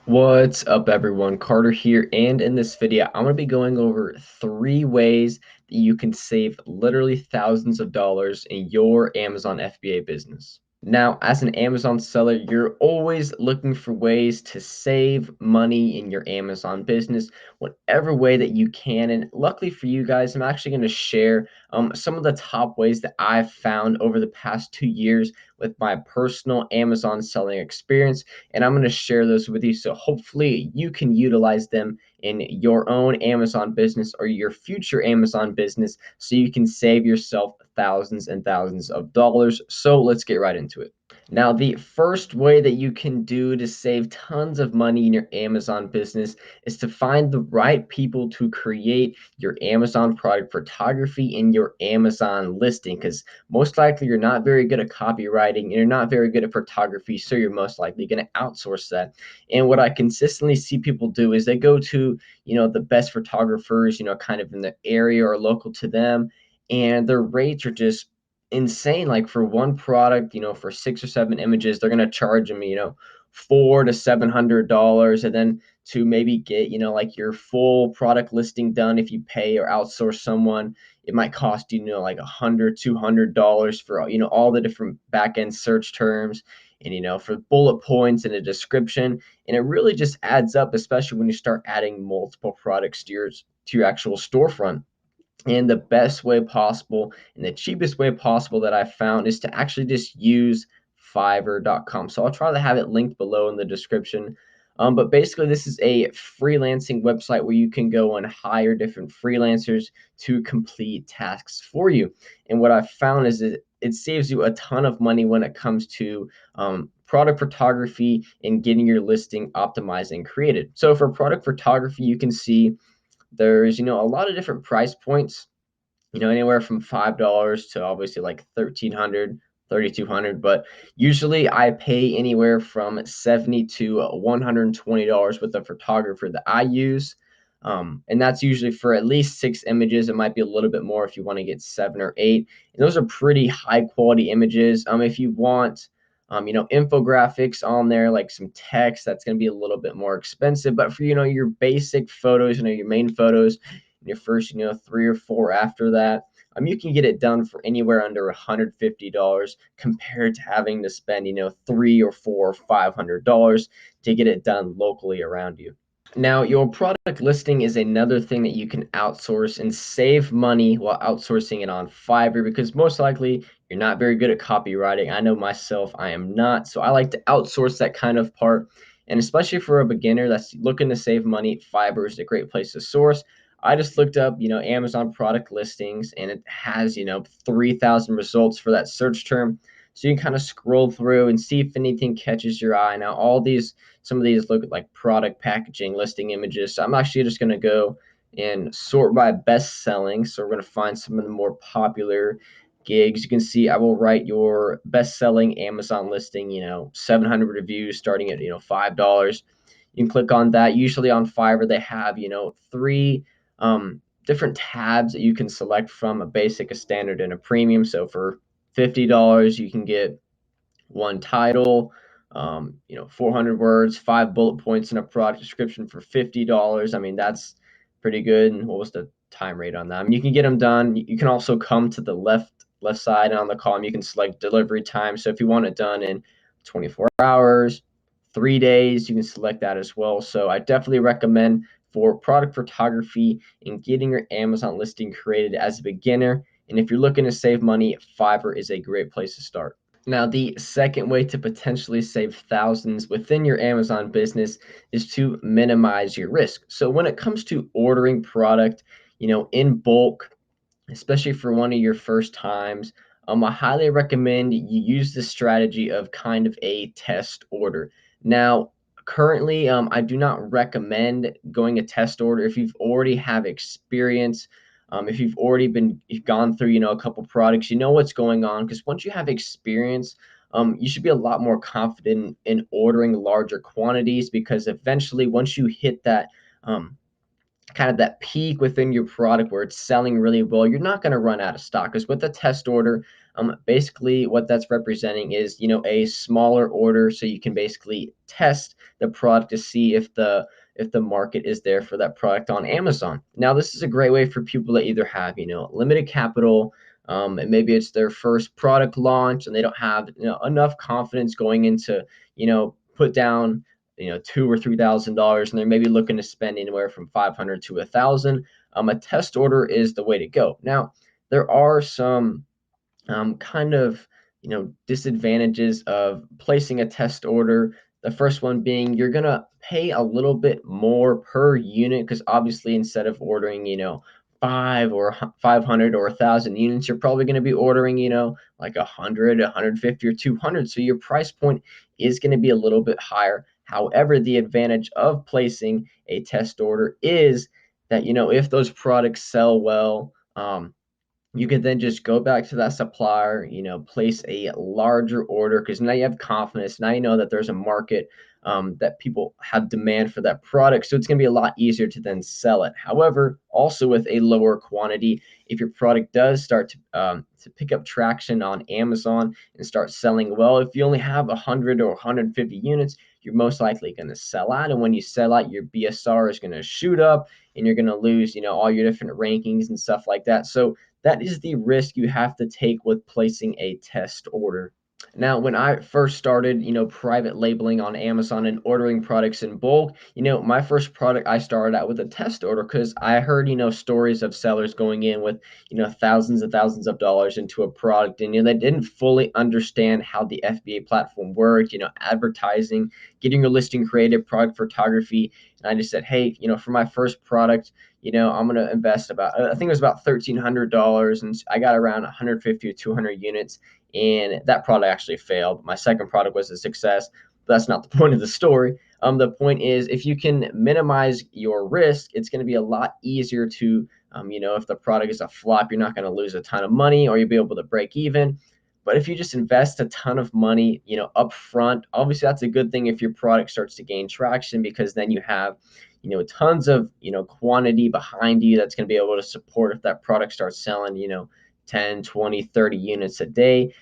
What's up, everyone? Carter here, and in this video, I'm going to be going over 3 ways that you can save literally thousands of dollars in your Amazon FBA business. Now, as an Amazon seller, you're always looking for ways to save money in your Amazon business, whatever way that you can. And luckily for you guys, I'm actually going to share some of the top ways that I've found over the past 2 years with my personal Amazon selling experience, and I'm going to share those with you. So hopefully you can utilize them in your own Amazon business or your future Amazon business so you can save yourself thousands and thousands of dollars. So let's get right into it. Now, the first way that you can do to save tons of money in your Amazon business is to find the right people to create your Amazon product photography in your Amazon listing, because most likely you're not very good at copywriting and you're not very good at photography, so you're most likely going to outsource that. And what I consistently see people do is they go to, the best photographers, kind of in the area or local to them, and their rates are just insane. Like for one product, for 6 or 7 images, they're gonna charge them, $400 to $700, and then to maybe get, like your full product listing done, if you pay or outsource someone, it might cost you, like $100, $200 for all the different back end search terms, and for bullet points and a description. And it really just adds up, especially when you start adding multiple products to your actual storefront. And the best way possible and the cheapest way possible that I found is to actually just use Fiverr.com. So I'll try to have it linked below in the description. But basically, this is a freelancing website where you can go and hire different freelancers to complete tasks for you. And what I've found is that it saves you a ton of money when it comes to product photography and getting your listing optimized and created. So for product photography, you can see there's a lot of different price points, anywhere from $5 to obviously like 1,300, 3,200. But usually I pay anywhere from 70 to $120 with the photographer that I use. And that's usually for at least 6 images. It might be a little bit more if you want to get 7 or 8. And those are pretty high quality images. If you want infographics on there, like some text, that's going to be a little bit more expensive. But for, your basic photos, your main photos, and your first, 3 or 4 after that, you can get it done for anywhere under $150 compared to having to spend, 3 or 4 or $500 to get it done locally around you. Now, your product listing is another thing that you can outsource and save money while outsourcing it on Fiverr, because most likely you're not very good at copywriting. I know myself, I am not. So I like to outsource that kind of part. And especially for a beginner that's looking to save money, Fiverr is a great place to source. I just looked up, Amazon product listings, and it has, 3,000 results for that search term. So you can kind of scroll through and see if anything catches your eye. Now, some of these look at like product packaging, listing images. So I'm actually just going to go and sort by best selling. So we're going to find some of the more popular gigs. You can see I will write your best selling Amazon listing, 700 reviews starting at, $5. You can click on that. Usually on Fiverr, they have, three different tabs that you can select from: a basic, a standard, and a premium. So for $50, you can get one title, 400 words, 5 bullet points in a product description for $50. I mean, that's pretty good. And what was the time rate on that? I mean, you can get them done. You can also come to the left side, and on the column you can select delivery time. So if you want it done in 24 hours, 3 days, you can select that as well. So I definitely recommend for product photography and getting your Amazon listing created as a beginner. And if you're looking to save money, Fiverr is a great place to start. Now, the second way to potentially save thousands within your Amazon business is to minimize your risk. So when it comes to ordering product, in bulk, especially for one of your first times, I highly recommend you use the strategy of kind of a test order. Now, currently, I do not recommend going a test order if you've already have experience. If you've gone through, a couple products, you know what's going on. Because once you have experience, you should be a lot more confident in ordering larger quantities, because eventually, once you hit that kind of that peak within your product where it's selling really well, you're not going to run out of stock. Because with a test order, basically what that's representing is, a smaller order, so you can basically test the product to see if the market is there for that product on Amazon. Now, this is a great way for people that either have, limited capital, and maybe it's their first product launch and they don't have, enough confidence going into, put down, $2,000 or $3,000, and they're maybe looking to spend anywhere from 500 to 1,000. A test order is the way to go. Now, there are some kind of disadvantages of placing a test order. The first one being you're gonna pay a little bit more per unit, because obviously instead of ordering 500 or 1,000 units, you're probably going to be ordering like 100, 150, or 200. So your price point is going to be a little bit higher. However, the advantage of placing a test order is that if those products sell well, you can then just go back to that supplier, place a larger order, because now you have confidence. Now you know that there's a market, that people have demand for that product. So it's going to be a lot easier to then sell it. However, also with a lower quantity, if your product does start to pick up traction on Amazon and start selling well, if you only have 100 or 150 units, you're most likely going to sell out. And when you sell out, your BSR is going to shoot up and you're going to lose, all your different rankings and stuff like that. So that is the risk you have to take with placing a test order. Now, when I first started, private labeling on Amazon and ordering products in bulk, my first product I started out with a test order, because I heard, stories of sellers going in with, thousands and thousands of dollars into a product, and they didn't fully understand how the FBA platform worked, advertising, getting your listing created, product photography. And I just said, hey, for my first product, I'm going to invest about, I think it was about $1,300, and I got around 150 or 200 units, and that product actually failed. My second product was a success, but that's not the point of the story. The point is, if you can minimize your risk, it's going to be a lot easier to, if the product is a flop, you're not going to lose a ton of money, or you'll be able to break even. But if you just invest a ton of money, up front, obviously that's a good thing if your product starts to gain traction, because then you have, tons of, quantity behind you that's going to be able to support if that product starts selling, 10, 20, 30 units a day.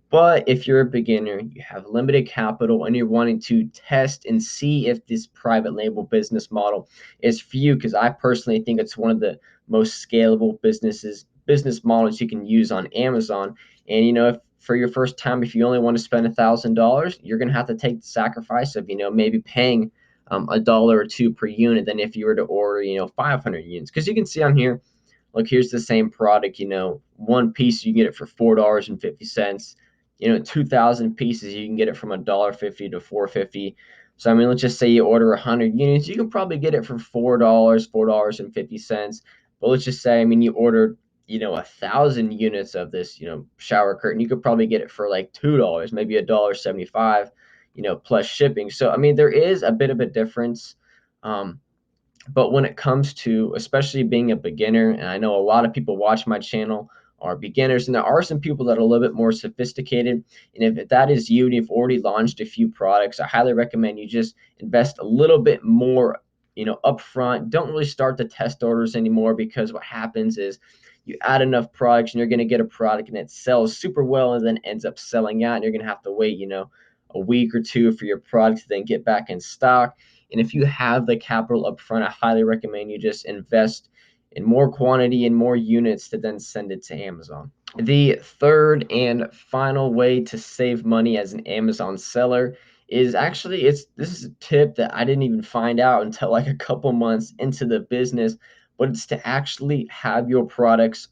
But if you're a beginner, you have limited capital, and you're wanting to test and see if this private label business model is for you, because I personally think it's one of the most scalable business models you can use on Amazon. And if for your first time, if you only want to spend $1,000, you're going to have to take the sacrifice of maybe paying a dollar or two per unit than if you were to order 500 units. Because you can see on here, look, here's the same product, one piece, you can get it for $4.50. 2,000 pieces, you can get it from $1.50 to $4.50. So, I mean, let's just say you order 100 units, you can probably get it for $4.50. But let's just say, I mean, you ordered, 1,000 units of this, shower curtain, you could probably get it for like $2, maybe $1.75, plus shipping. So, I mean, there is a bit of a difference. But when it comes to especially being a beginner, and I know a lot of people watch my channel are beginners, and there are some people that are a little bit more sophisticated. And if that is you and you've already launched a few products, I highly recommend you just invest a little bit more, upfront. Don't really start the test orders anymore, because what happens is you add enough products and you're going to get a product and it sells super well and then ends up selling out, and you're going to have to wait, a week or two for your product to then get back in stock. And if you have the capital up front, I highly recommend you just invest in more quantity and more units to then send it to Amazon. The third and final way to save money as an Amazon seller is actually, this is a tip that I didn't even find out until like a couple months into the business, but it's to actually have your products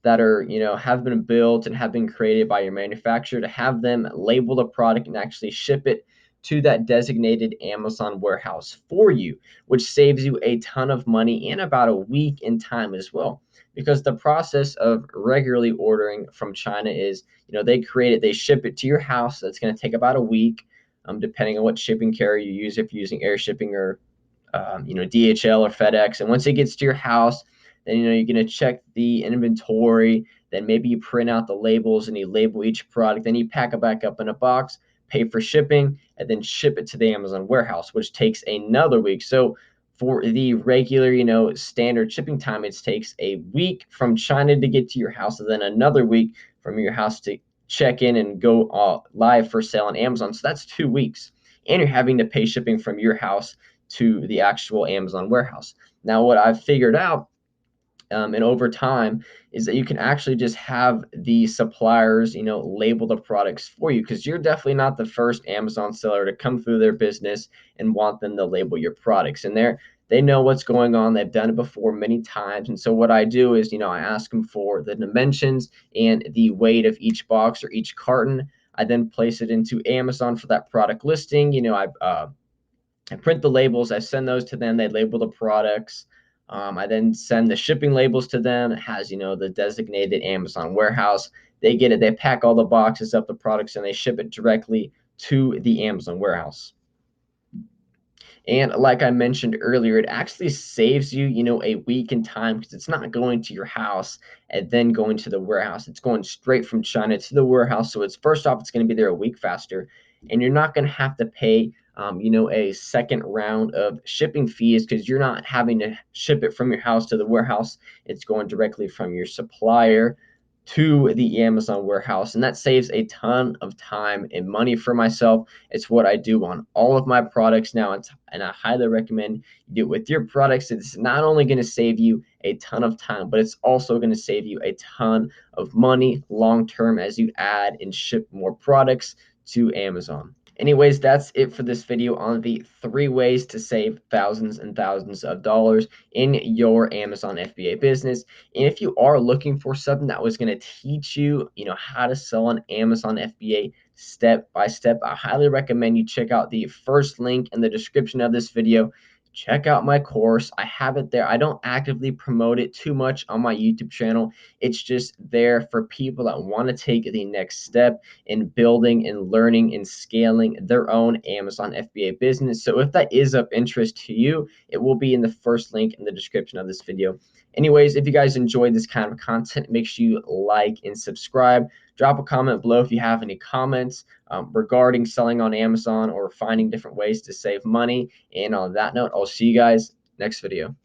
that are, have been built and have been created by your manufacturer, to have them label the product and actually ship it to that designated Amazon warehouse for you, which saves you a ton of money and about a week in time as well. Because the process of regularly ordering from China is, they create it, they ship it to your house. That's going to take about a week, depending on what shipping carrier you use, if you're using air shipping or DHL or FedEx. And once it gets to your house, then you're going to check the inventory. Then maybe you print out the labels and you label each product. Then you pack it back up in a box, pay for shipping, and then ship it to the Amazon warehouse, which takes another week. So For the regular, standard shipping time, it takes a week from China to get to your house, and then another week from your house to check in and go live for sale on Amazon. So that's 2 weeks. And you're having to pay shipping from your house to the actual Amazon warehouse. Now, what I've figured out and over time is that you can actually just have the suppliers, label the products for you, because you're definitely not the first Amazon seller to come through their business and want them to label your products. And they know what's going on. They've done it before many times. And so what I do is, I ask them for the dimensions and the weight of each box or each carton. I then place it into Amazon for that product listing. I print the labels, I send those to them, they label the products. I then send the shipping labels to them. It has, the designated Amazon warehouse. They get it, they pack all the boxes up, the products, and they ship it directly to the Amazon warehouse. And like I mentioned earlier, it actually saves you, a week in time, because it's not going to your house and then going to the warehouse. It's going straight from China to the warehouse. So it's first off, it's going to be there a week faster, and you're not going to have to pay, a second round of shipping fees, because you're not having to ship it from your house to the warehouse. It's going directly from your supplier to the Amazon warehouse, and that saves a ton of time and money for myself. It's what I do on all of my products now, and I highly recommend you do it with your products. It's not only going to save you a ton of time, but it's also going to save you a ton of money long term as you add and ship more products to Amazon. Anyways, that's it for this video on the 3 ways to save thousands and thousands of dollars in your Amazon FBA business. And if you are looking for something that was going to teach you, how to sell on Amazon FBA step by step, I highly recommend you check out the first link in the description of this video. Check out my course. I have it there. I don't actively promote it too much on my YouTube channel. It's just there for people that want to take the next step in building and learning and scaling their own Amazon FBA business. So if that is of interest to you, it will be in the first link in the description of this video. Anyways, if you guys enjoyed this kind of content, make sure you like and subscribe. Drop a comment below if you have any comments regarding selling on Amazon or finding different ways to save money. And on that note, I'll see you guys next video.